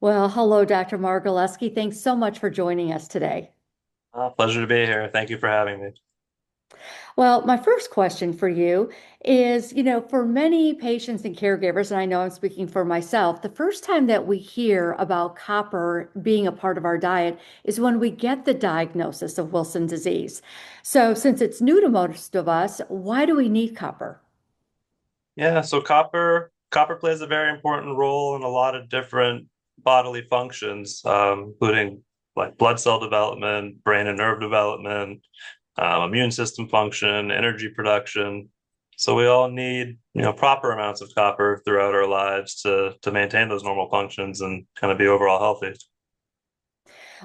Well, hello, Dr. Margolesky. Thanks so much for joining us today. Pleasure to be here. Thank you for having me. Well, my first question for you is, for many patients and caregivers, and I know I'm speaking for myself, the first time that we hear about copper being a part of our diet is when we get the diagnosis of Wilson disease. So, since it's new to most of us, why do we need copper? Yeah, so copper plays a very important role in a lot of different bodily functions, including like blood cell development, brain and nerve development, immune system function, energy production. So we all need, proper amounts of copper throughout our lives to maintain those normal functions and kind of be overall healthy.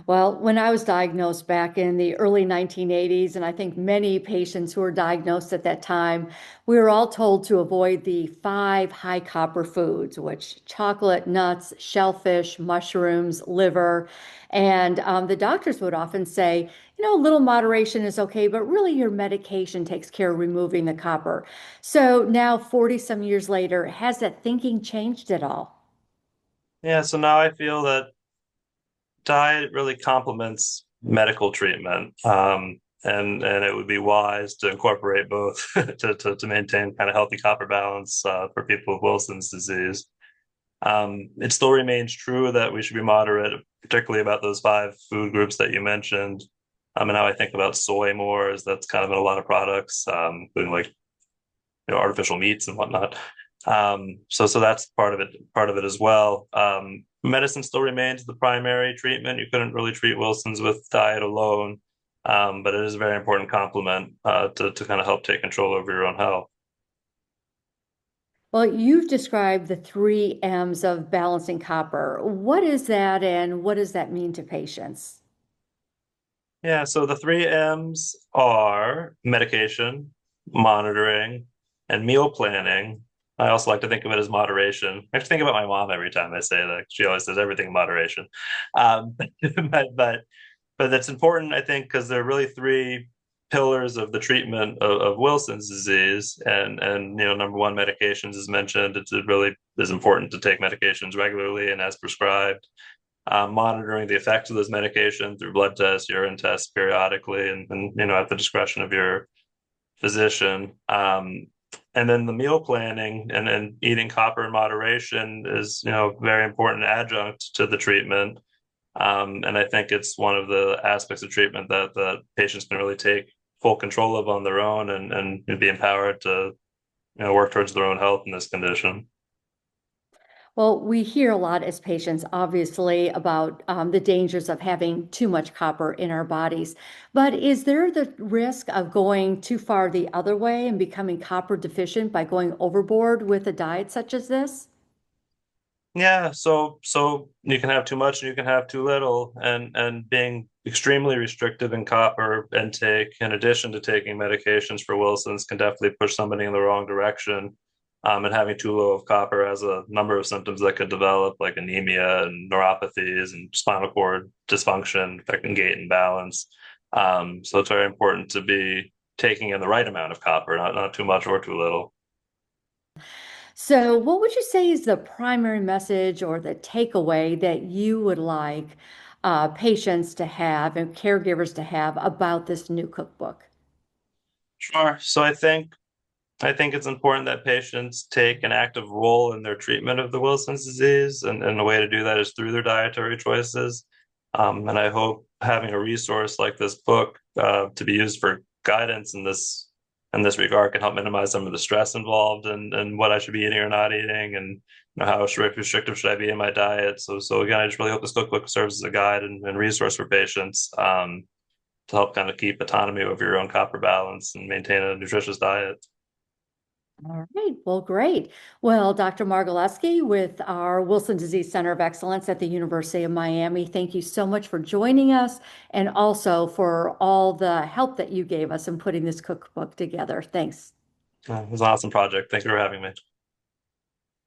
Well, when I was diagnosed back in the early 1980s, and I think many patients who were diagnosed at that time, we were all told to avoid the five high copper foods, which chocolate, nuts, shellfish, mushrooms, liver. And the doctors would often say, a little moderation is okay, but really your medication takes care of removing the copper. So now, 40 some years later, has that thinking changed at all? Yeah, so now I feel that diet really complements medical treatment. And it would be wise to incorporate both to maintain kind of healthy copper balance for people with Wilson's disease. It still remains true that we should be moderate, particularly about those five food groups that you mentioned. And now I think about soy more, as that's kind of in a lot of products, including like artificial meats and whatnot. So that's part of it as well. Medicine still remains the primary treatment. You couldn't really treat Wilson's with diet alone, but it is a very important complement to kind of help take control over your own health. Well, you've described the three M's of balancing copper. What is that, and what does that mean to patients? Yeah, so the three M's are medication, monitoring, and meal planning. I also like to think of it as moderation. I have to think about my mom every time I say that. She always says everything in moderation. Um, but but that's important, I think, because there are really three pillars of the treatment of Wilson's disease. And number one, medications is mentioned. It really is important to take medications regularly and as prescribed. Monitoring the effects of those medications through blood tests, urine tests periodically, and at the discretion of your physician. And then the meal planning and eating copper in moderation is very important adjunct to the treatment. And I think it's one of the aspects of treatment that patients can really take full control of on their own and be empowered to work towards their own health in this condition. Well, we hear a lot as patients, obviously, about the dangers of having too much copper in our bodies. But is there the risk of going too far the other way and becoming copper deficient by going overboard with a diet such as this? Yeah, so you can have too much and you can have too little, and being extremely restrictive in copper intake, in addition to taking medications for Wilson's, can definitely push somebody in the wrong direction. And having too low of copper has a number of symptoms that could develop, like anemia and neuropathies and spinal cord dysfunction affecting gait and balance. So it's very important to be taking in the right amount of copper, not too much or too little. So, what would you say is the primary message or the takeaway that you would like patients to have and caregivers to have about this new cookbook? Sure. So I think it's important that patients take an active role in their treatment of the Wilson's disease, and the way to do that is through their dietary choices. And I hope having a resource like this book to be used for guidance in this regard can help minimize some of the stress involved and what I should be eating or not eating, and how restrictive should I be in my diet. So again, I just really hope this cookbook serves as a guide and resource for patients to help kind of keep autonomy over your own copper balance and maintain a nutritious diet. All right. Well, great. Well, Dr. Margolesky with our Wilson Disease Center of Excellence at the University of Miami, thank you so much for joining us and also for all the help that you gave us in putting this cookbook together. Thanks. It was an awesome project. Thank you for having me.